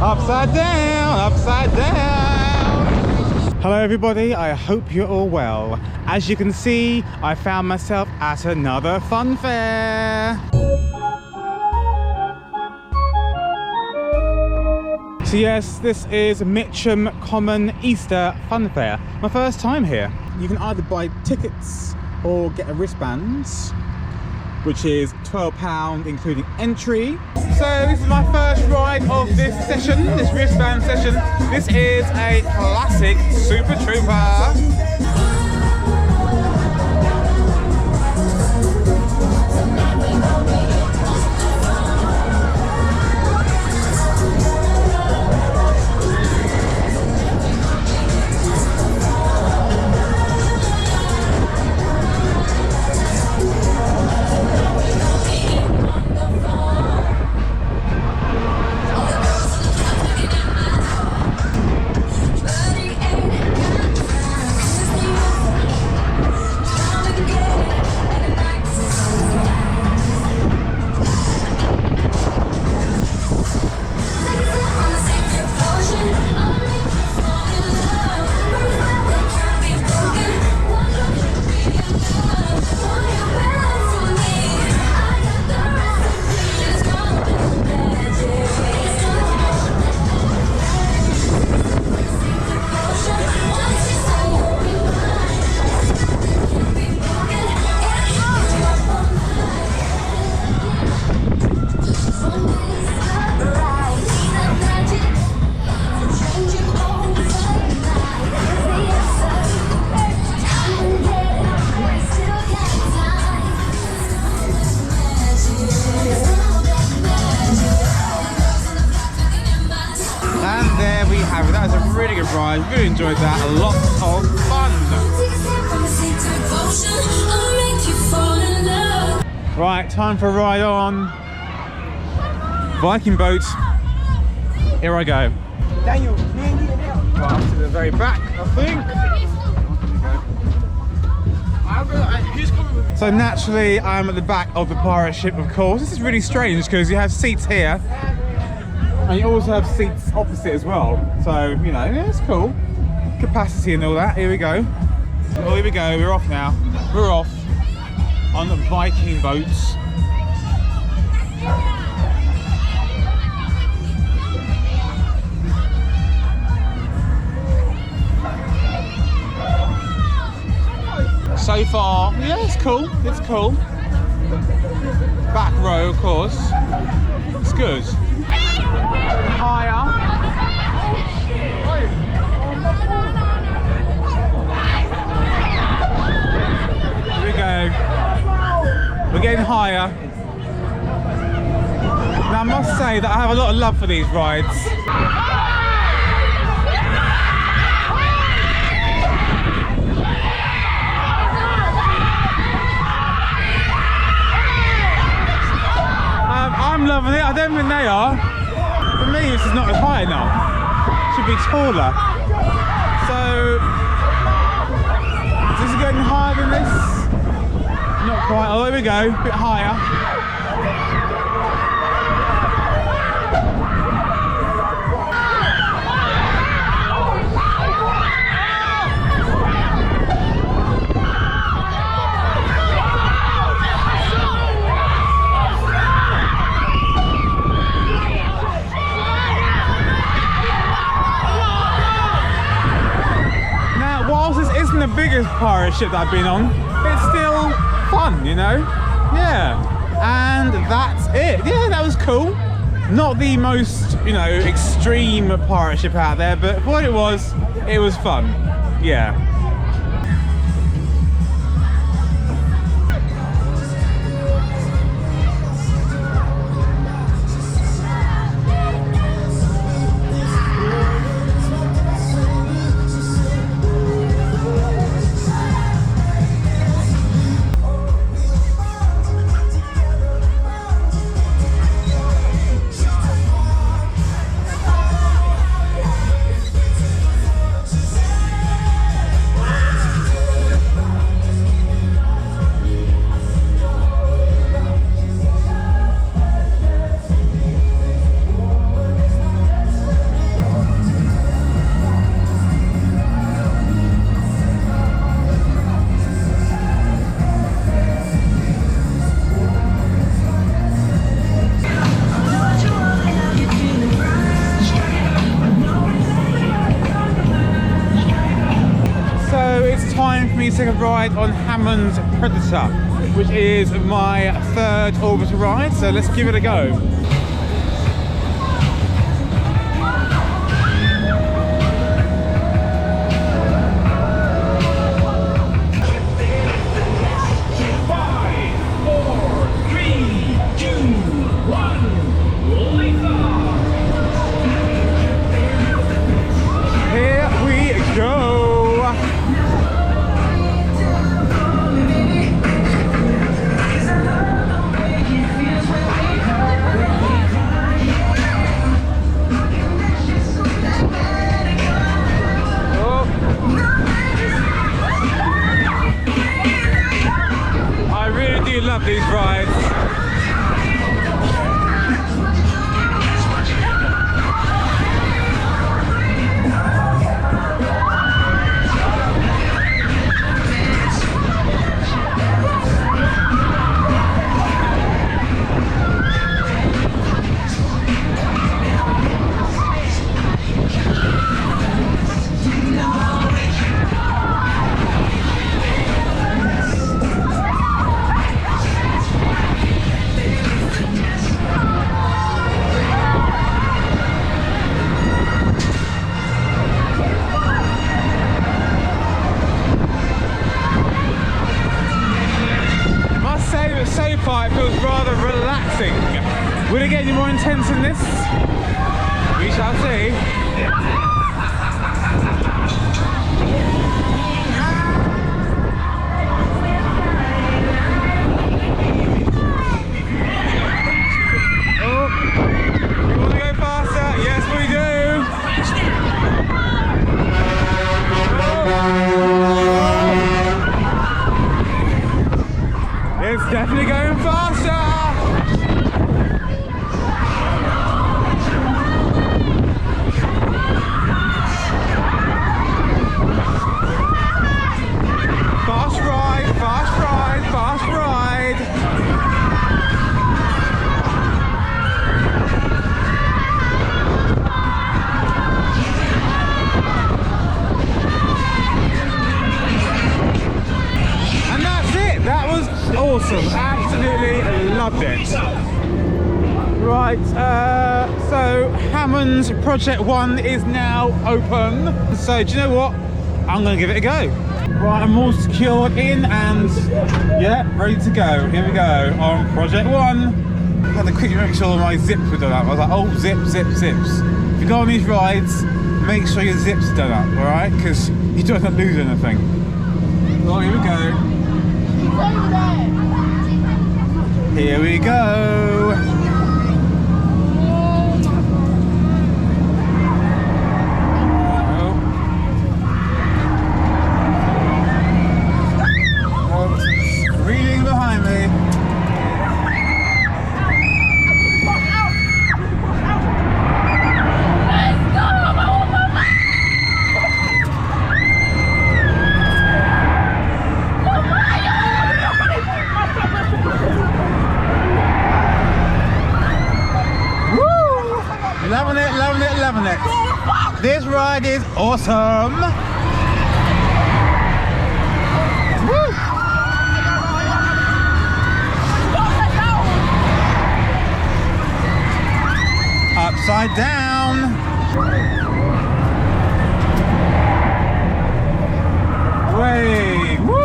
Upside down, upside down. Hello everybody, I hope you're all well. As you can see, I found myself at another fun fair. So yes, this is Mitcham Common Easter Fun Fair. My first time here. You can either buy tickets or get a wristband, which is £12 including entry. So this is my first ride of this session, this wristband session. This is a classic Super Trooper. That was a really good ride, really enjoyed that, a lot of fun. Right, time for a ride on Viking boat. Here I go. Daniel, right to the very back, I think. So naturally, I'm at the back of the pirate ship, of course. This is really strange because you have seats here. And you also have seats opposite as well, so you know, yeah, it's cool. Capacity and all that. Here we go. Oh, here we go. We're off now. We're off on the Viking boats. So far, yeah, it's cool. It's cool. Back row, of course. It's good. Higher. Here we go. We're getting higher. Now I must say that I have a lot of love for these rides. I'm loving it. I don't think they are. For me, this is not as high enough. It should be taller. So, is this getting higher than this? Not quite. Oh, there we go. A bit higher. The biggest pirate ship that I've been on, it's still fun, you know. Yeah, and that's it. Yeah, that was cool. Not the most, you know, extreme pirate ship out there, but for what it was fun. Yeah. time for me to take a ride on Hammond's Predator, which is my third orbital ride, so let's give it a go. Love these rides. So far it feels rather relaxing. Will it get any more intense than this? We shall see. Oh, we want to go faster? Yes, we do. It's definitely going faster! Fast ride, fast ride, fast ride! And that's it! That was awesome, absolutely loved it. Right, so Hammond's Project 1 is now open. So do you know what? I'm gonna give it a go. Right, I'm all secured in and yeah, ready to go. Here we go on Project 1. I had to quickly make sure my zips were done up. I was like, oh, zip, zips. If you go on these rides, make sure your zips are done up, all right? Because you don't want to lose anything. Right, here we go. Here we go. Reading behind me. Loving it. This ride is awesome. Woo. Upside down. Way. Woo.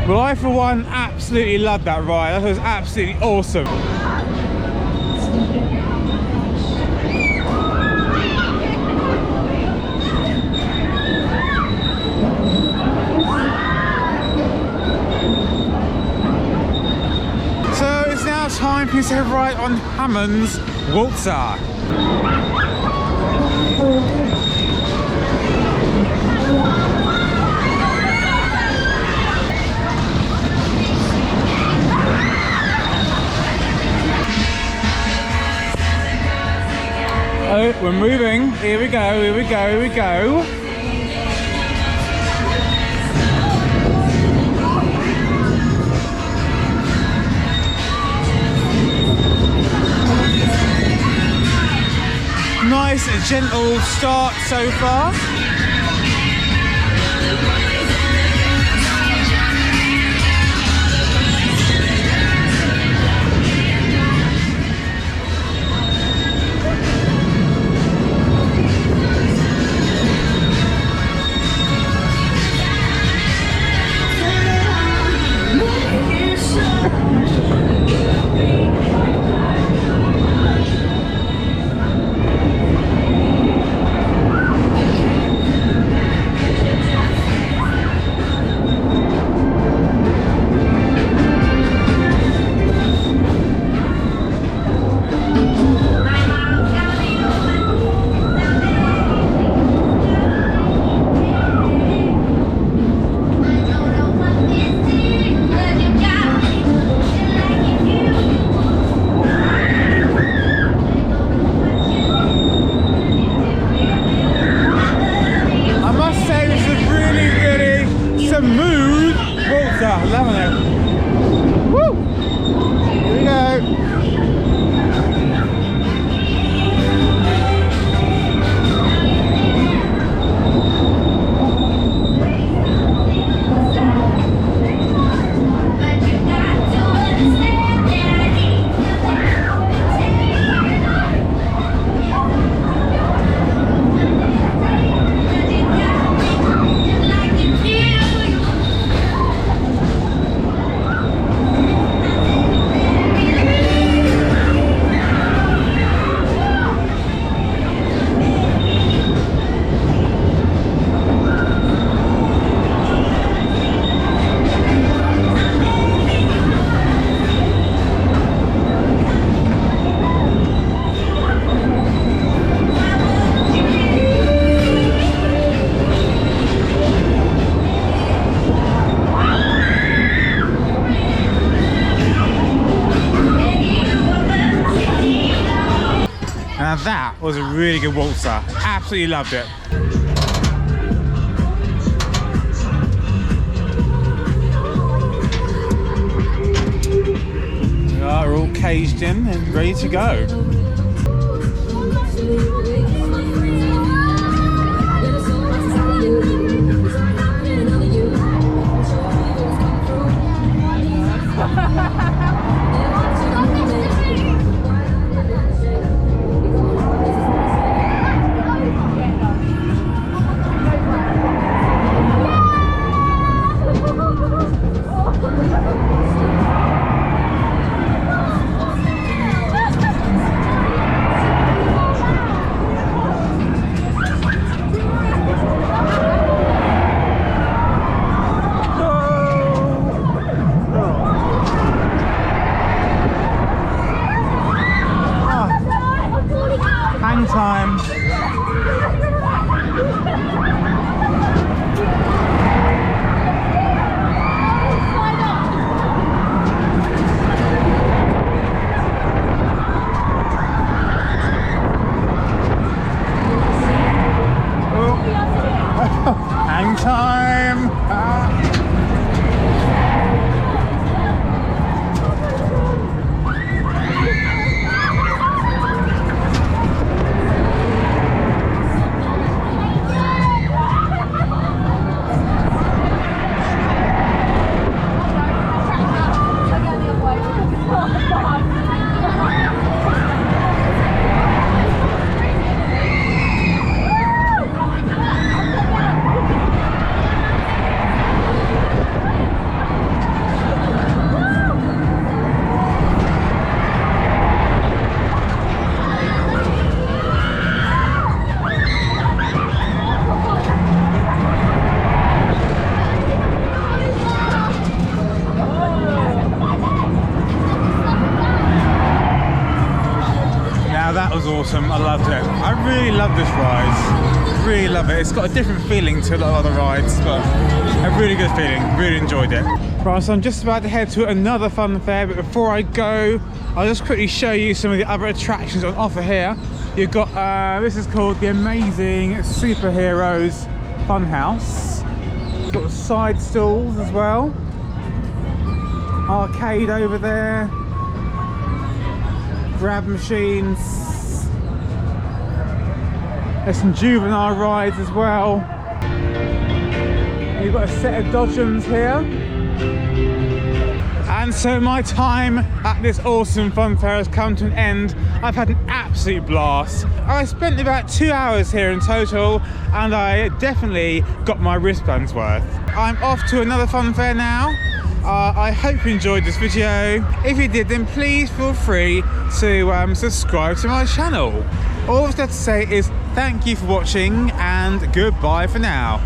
Well, I for one absolutely loved that ride. That was absolutely awesome. Hammond's waltzer. Oh, we're moving. Here we go, here we go, here we go. Nice, gentle start so far. Loving it. Woo! Here we go. Now that was a really good waltzer. Absolutely loved it. We're all caged in and ready to go. Time. Hang time. Now that was awesome, I loved it. I really love this ride, really love it. It's got a different feeling to a lot of other rides, but a really good feeling, really enjoyed it. Right, so I'm just about to head to another fun fair, but before I go, I'll just quickly show you some of the other attractions on offer here. You've got, this is called the Amazing Superheroes Funhouse. You've got side stalls as well. Arcade over there. Grab machines. There's some juvenile rides as well. You've got a set of dodgems here. And so my time at this awesome fun fair has come to an end. I've had an absolute blast. I spent about 2 hours here in total, and I definitely got my wristbands worth. I'm off to another fun fair now. I hope you enjoyed this video. If you did, then please feel free to subscribe to my channel. All I've got to say is thank you for watching, and goodbye for now.